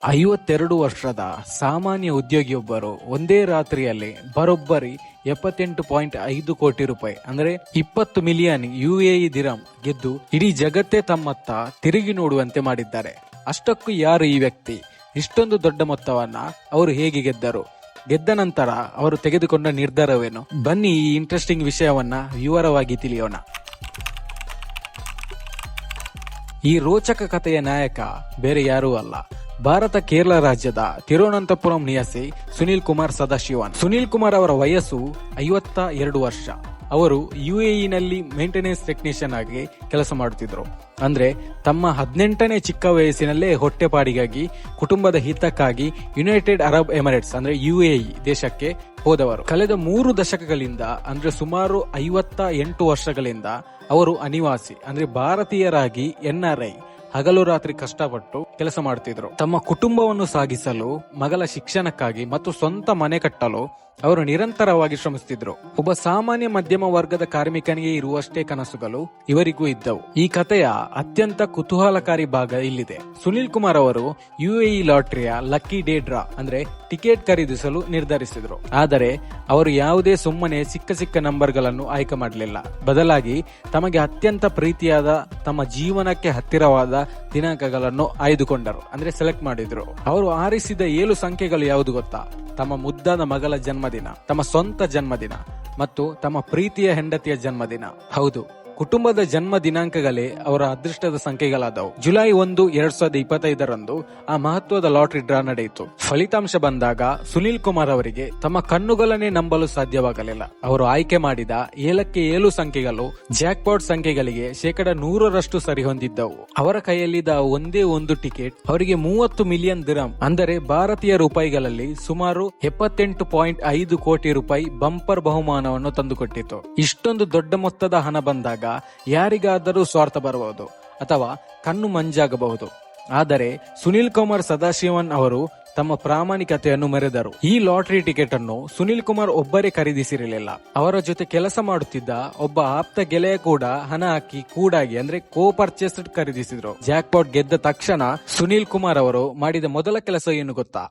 52 ವರ್ಷದ ಸಾಮಾನ್ಯ ಉದ್ಯೋಗಿಯೊಬ್ಬರು ಒಂದೇ ರಾತ್ರಿಯಲ್ಲಿ ಬರೋಬ್ಬರಿ 78.5 ಕೋಟಿ ರೂಪಾಯಿ ಅಂದ್ರೆ 20 ಮಿಲಿಯನ್ UAE ದಿರಂ ಗೆದ್ದು ಇಡೀ ಜಗತ್ತೇ ತಮ್ಮತ್ತ ತಿರುಗಿ ನೋಡುವಂತೆ ಮಾಡಿದ್ದಾರೆ. ಅಷ್ಟಕ್ಕೂ ಯಾರು ಈ ವ್ಯಕ್ತಿ? ಇಷ್ಟೊಂದು ದೊಡ್ಡ ಮೊತ್ತವನ್ನ ಅವರು ಹೇಗೆ ಗೆದ್ದರು? ಗೆದ್ದ ನಂತರ ಅವರು ತೆಗೆದುಕೊಂಡ ನಿರ್ಧಾರವೇನು? ಬನ್ನಿ ಈ ಇಂಟ್ರೆಸ್ಟಿಂಗ್ ವಿಷಯವನ್ನ ವಿವರವಾಗಿ ತಿಳಿಯೋಣ. ಈ ರೋಚಕ ಕಥೆಯ ನಾಯಕ ಬೇರೆ ಯಾರೂ ಅಲ್ಲ, ಭಾರತ ಕೇರಳ ರಾಜ್ಯದ ತಿರುವನಂತಪುರಂ ನಿವಾಸಿ ಸುನೀಲ್ ಕುಮಾರ್ ಸದಾಶಿವನ್. ಸುನೀಲ್ ಕುಮಾರ್ ಅವರ ವಯಸ್ಸು 52 ವರ್ಷ. ಅವರು UAE ನಲ್ಲಿ ಮೇಂಟೆನೆನ್ಸ್ ಟೆಕ್ನಿಷಿಯನ್ ಆಗಿ ಕೆಲಸ ಮಾಡುತ್ತಿದ್ರು. ಅಂದ್ರೆ ತಮ್ಮ 18ನೇ ಚಿಕ್ಕ ವಯಸ್ಸಿನಲ್ಲೇ ಹೊಟ್ಟೆಪಾಡಿಗಾಗಿ ಕುಟುಂಬದ ಹಿತಕ್ಕಾಗಿ ಯುನೈಟೆಡ್ ಅರಬ್ ಎಮಿರೇಟ್ಸ್ ಅಂದ್ರೆ UAE ದೇಶಕ್ಕೆ ಹೋದವರು. ಕಳೆದ 3 ದಶಕಗಳಿಂದ ಅಂದ್ರೆ ಸುಮಾರು 58 ವರ್ಷಗಳಿಂದ ಅವರು ಅನಿವಾಸಿ ಅಂದ್ರೆ ಭಾರತೀಯರಾಗಿ NRI ಹಗಲು ರಾತ್ರಿ ಕಷ್ಟಪಟ್ಟು ಕೆಲಸ ಮಾಡುತ್ತಿದ್ರು. ತಮ್ಮ ಕುಟುಂಬವನ್ನು ಸಾಗಿಸಲು, ಮಗಳ ಶಿಕ್ಷಣಕ್ಕಾಗಿ ಮತ್ತು ಸ್ವಂತ ಮನೆ ಕಟ್ಟಲು ಅವರು ನಿರಂತರವಾಗಿ ಶ್ರಮಿಸುತ್ತಿದ್ರು. ಒಬ್ಬ ಸಾಮಾನ್ಯ ಮಧ್ಯಮ ವರ್ಗದ ಕಾರ್ಮಿಕನಿಗೆ ಇರುವಷ್ಟೇ ಕನಸುಗಳು ಇವರಿಗೂ ಇದ್ದವು. ಈ ಕಥೆಯ ಅತ್ಯಂತ ಕುತೂಹಲಕಾರಿ ಭಾಗ ಇಲ್ಲಿದೆ. ಸುನೀಲ್ ಕುಮಾರ್ ಅವರು UAE ಲಾಟರಿಯ ಲಕ್ಕಿ ಡೇ ಡ್ರಾ ಅಂದ್ರೆ ಟಿಕೆಟ್ ಖರೀದಿಸಲು ನಿರ್ಧರಿಸಿದ್ರು. ಆದರೆ ಅವರು ಯಾವುದೇ ಸುಮ್ಮನೆ ಸಿಕ್ಕ ನಂಬರ್ಗಳನ್ನು ಆಯ್ಕೆ ಮಾಡಲಿಲ್ಲ. ಬದಲಾಗಿ ತಮಗೆ ಅತ್ಯಂತ ಪ್ರೀತಿಯಾದ, ತಮ್ಮ ಜೀವನಕ್ಕೆ ಹತ್ತಿರವಾದ ದಿನಾಂಕಗಳನ್ನು ಆಯ್ದುಕೊಂಡರು ಅಂದ್ರೆ ಸೆಲೆಕ್ಟ್ ಮಾಡಿದ್ರು. ಅವರು ಆರಿಸಿದ 7 ಸಂಖ್ಯೆಗಳು ಯಾವುದು ಗೊತ್ತಾ? ತಮ್ಮ ಮುದ್ದಾದ ಮಗಳ ಜನ್ಮದಿನ, ತಮ್ಮ ಸ್ವಂತ ಜನ್ಮದಿನ ಮತ್ತು ತಮ್ಮ ಪ್ರೀತಿಯ ಹೆಂಡತಿಯ ಜನ್ಮದಿನ. ಹೌದು, ಕುಟುಂಬದ ಜನ್ಮ ದಿನಾಂಕಗಳೇ ಅವರ ಅದೃಷ್ಟದ ಸಂಖ್ಯೆಗಳಾದವು. ಜುಲೈ 1, 2025 ಆ ಮಹತ್ವದ ಲಾಟರಿ ಡ್ರಾ ನಡೆಯಿತು. ಫಲಿತಾಂಶ ಬಂದಾಗ ಸುನೀಲ್ ಕುಮಾರ್ ಅವರಿಗೆ ತಮ್ಮ ಕಣ್ಣುಗಳನ್ನೇ ನಂಬಲು ಸಾಧ್ಯವಾಗಲಿಲ್ಲ. ಅವರು ಆಯ್ಕೆ ಮಾಡಿದ 7 ಸಂಖ್ಯೆಗಳು ಜಾಕ್ಪಾಟ್ ಸಂಖ್ಯೆಗಳಿಗೆ 100% ಸರಿ ಹೊಂದಿದ್ದವು. ಅವರ ಕೈಯಲ್ಲಿದ್ದ ಒಂದೇ ಒಂದು ಟಿಕೆಟ್ ಅವರಿಗೆ 30 ಮಿಲಿಯನ್ ದಿರಂ ಅಂದರೆ ಭಾರತೀಯ ರೂಪಾಯಿಗಳಲ್ಲಿ ಸುಮಾರು 78.5 ಕೋಟಿ ರೂಪಾಯಿ ಬಂಪರ್ ಬಹುಮಾನವನ್ನು ತಂದುಕೊಟ್ಟಿತು. ಇಷ್ಟೊಂದು ದೊಡ್ಡ ಮೊತ್ತದ ಹಣ ಬಂದಾಗ ಯಾರಿಗಾದರೂ ಸ್ವಾರ್ಥ ಬರಬಹುದು ಅಥವಾ ಕಣ್ಣು ಮಂಜಾಗಬಹುದು. ಆದರೆ ಸುನೀಲ್ ಕುಮಾರ್ ಸದಾಶಿವನ್ ಅವರು ತಮ್ಮ ಪ್ರಾಮಾಣಿಕತೆಯನ್ನು ಮೆರೆದರು. ಈ ಲಾಟರಿ ಟಿಕೆಟ್ ಅನ್ನು ಸುನೀಲ್ ಕುಮಾರ್ ಒಬ್ಬರೇ ಖರೀದಿಸಿರಲಿಲ್ಲ. ಅವರ ಜೊತೆ ಕೆಲಸ ಮಾಡುತ್ತಿದ್ದ ಒಬ್ಬ ಆಪ್ತ ಗೆಳೆಯ ಕೂಡ ಹಣ ಹಾಕಿ ಕೂಡಾಗಿ ಅಂದ್ರೆ ಕೋ ಪರ್ಚೇಸ್ಡ್ ಖರೀದಿಸಿದ್ರು. ಜಾಕ್ಪಾಟ್ ಗೆದ್ದ ತಕ್ಷಣ ಸುನೀಲ್ ಕುಮಾರ್ ಅವರು ಮಾಡಿದ ಮೊದಲ ಕೆಲಸ ಏನು ಗೊತ್ತಾ?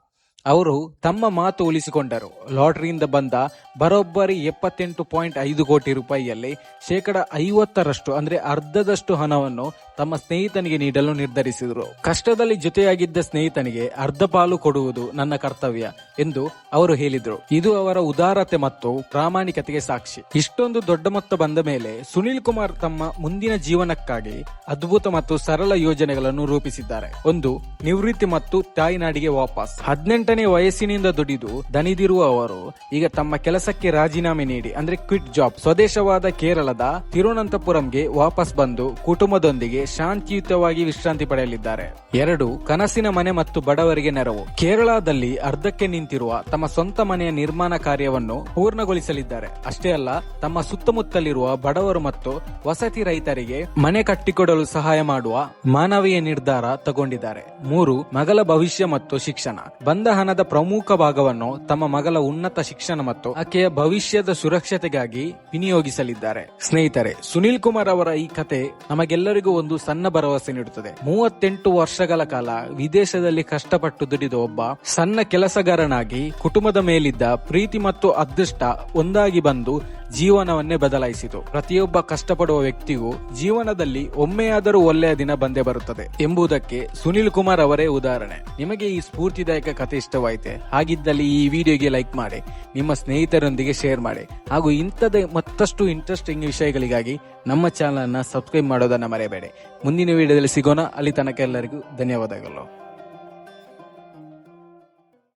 ಅವರು ತಮ್ಮ ಮಾತು ಉಳಿಸಿಕೊಂಡರು. ಲಾಟರಿಯಿಂದ ಬಂದ ಬರೋಬ್ಬರಿ 78.5 ಕೋಟಿ ರೂಪಾಯಿಯಲ್ಲಿ 50% ಅಂದ್ರೆ ಅರ್ಧದಷ್ಟು ಹಣವನ್ನು ತಮ್ಮ ಸ್ನೇಹಿತನಿಗೆ ನೀಡಲು ನಿರ್ಧರಿಸಿದರು. ಕಷ್ಟದಲ್ಲಿ ಜೊತೆಯಾಗಿದ್ದ ಸ್ನೇಹಿತನಿಗೆ ಅರ್ಧ ಪಾಲು ಕೊಡುವುದು ನನ್ನ ಕರ್ತವ್ಯ ಎಂದು ಅವರು ಹೇಳಿದ್ರು. ಇದು ಅವರ ಉದಾರತೆ ಮತ್ತು ಪ್ರಾಮಾಣಿಕತೆಗೆ ಸಾಕ್ಷಿ. ಇಷ್ಟೊಂದು ದೊಡ್ಡ ಮೊತ್ತ ಬಂದ ಮೇಲೆ ಸುನೀಲ್ ಕುಮಾರ್ ತಮ್ಮ ಮುಂದಿನ ಜೀವನಕ್ಕಾಗಿ ಅದ್ಭುತ ಮತ್ತು ಸರಳ ಯೋಜನೆಗಳನ್ನು ರೂಪಿಸಿದ್ದಾರೆ. ಒಂದು, ನಿವೃತ್ತಿ ಮತ್ತು ತಾಯ್ನಾಡಿಗೆ ವಾಪಸ್. 18ನೇ ವಯಸ್ಸಿನಿಂದ ದುಡಿದು ದಣಿದಿರುವ ಅವರು ಈಗ ತಮ್ಮ ಕೆಲಸಕ್ಕೆ ರಾಜೀನಾಮೆ ನೀಡಿ ಅಂದ್ರೆ ಕ್ವಿಟ್ ಜಾಬ್ ಸ್ವದೇಶವಾದ ಕೇರಳದ ತಿರುವನಂತಪುರಂಗೆ ವಾಪಸ್ ಬಂದು ಕುಟುಂಬದೊಂದಿಗೆ ಶಾಂತಿಯುತವಾಗಿ ವಿಶ್ರಾಂತಿ ಪಡೆಯಲಿದ್ದಾರೆ. 2, ಕನಸಿನ ಮನೆ ಮತ್ತು ಬಡವರಿಗೆ ನೆರವು. ಕೇರಳದಲ್ಲಿ ಅರ್ಧಕ್ಕೆ ನಿಂತಿರುವ ತಮ್ಮ ಸ್ವಂತ ಮನೆಯ ನಿರ್ಮಾಣ ಕಾರ್ಯವನ್ನು ಪೂರ್ಣಗೊಳಿಸಲಿದ್ದಾರೆ. ಅಷ್ಟೇ ಅಲ್ಲ, ತಮ್ಮ ಸುತ್ತಮುತ್ತಲಿರುವ ಬಡವರು ಮತ್ತು ವಸತಿ ರೈತರಿಗೆ ಮನೆ ಕಟ್ಟಿಕೊಡಲು ಸಹಾಯ ಮಾಡುವ ಮಾನವೀಯ ನಿರ್ಧಾರ ತಗೊಂಡಿದ್ದಾರೆ. 3, ಮಗಳ ಭವಿಷ್ಯ ಮತ್ತು ಶಿಕ್ಷಣ. ಬಂದ ಹಣದ ಪ್ರಮುಖ ಭಾಗವನ್ನು ತಮ್ಮ ಮಗಳ ಉನ್ನತ ಶಿಕ್ಷಣ ಮತ್ತು ಆಕೆಯ ಭವಿಷ್ಯದ ಸುರಕ್ಷತೆಗಾಗಿ ವಿನಿಯೋಗಿಸಲಿದ್ದಾರೆ. ಸ್ನೇಹಿತರೆ, ಸುನೀಲ್ ಕುಮಾರ್ ಅವರ ಈ ಕತೆ ನಮಗೆಲ್ಲರಿಗೂ ಒಂದು ಸಣ್ಣ ಭರವಸೆ ನೀಡುತ್ತದೆ. 38 ವರ್ಷಗಳ ಕಾಲ ವಿದೇಶದಲ್ಲಿ ಕಷ್ಟಪಟ್ಟು ದುಡಿದ ಒಬ್ಬ ಸಣ್ಣ ಕೆಲಸಗಾರನಾಗಿ ಕುಟುಂಬದ ಮೇಲಿದ್ದ ಪ್ರೀತಿ ಮತ್ತು ಅದೃಷ್ಟ ಒಂದಾಗಿ ಬಂದು ಜೀವನವನ್ನೇ ಬದಲಾಯಿಸಿತು. ಪ್ರತಿಯೊಬ್ಬ ಕಷ್ಟಪಡುವ ವ್ಯಕ್ತಿಗೂ ಜೀವನದಲ್ಲಿ ಒಮ್ಮೆಯಾದರೂ ಒಳ್ಳೆಯ ದಿನ ಬಂದೇ ಬರುತ್ತದೆ ಎಂಬುದಕ್ಕೆ ಸುನೀಲ್ ಕುಮಾರ್ ಅವರೇ ಉದಾಹರಣೆ. ನಿಮಗೆ ಈ ಸ್ಫೂರ್ತಿದಾಯಕ ಕಥೆ ಇಷ್ಟವಾಯಿತೆ? ಹಾಗಿದ್ದಲ್ಲಿ ಈ ವಿಡಿಯೋಗೆ ಲೈಕ್ ಮಾಡಿ, ನಿಮ್ಮ ಸ್ನೇಹಿತರೊಂದಿಗೆ ಶೇರ್ ಮಾಡಿ, ಹಾಗೂ ಇಂಥದೇ ಮತ್ತಷ್ಟು ಇಂಟ್ರೆಸ್ಟಿಂಗ್ ವಿಷಯಗಳಿಗಾಗಿ ನಮ್ಮ ಚಾನಲ್ ಅನ್ನ ಸಬ್ಸ್ಕ್ರೈಬ್ ಮಾಡೋದನ್ನ ಮರೆಯಬೇಡಿ. ಮುಂದಿನ ವಿಡಿಯೋದಲ್ಲಿ ಸಿಗೋಣ. ಅಲ್ಲಿ ತನಕ ಎಲ್ಲರಿಗೂ ಧನ್ಯವಾದಗಳು.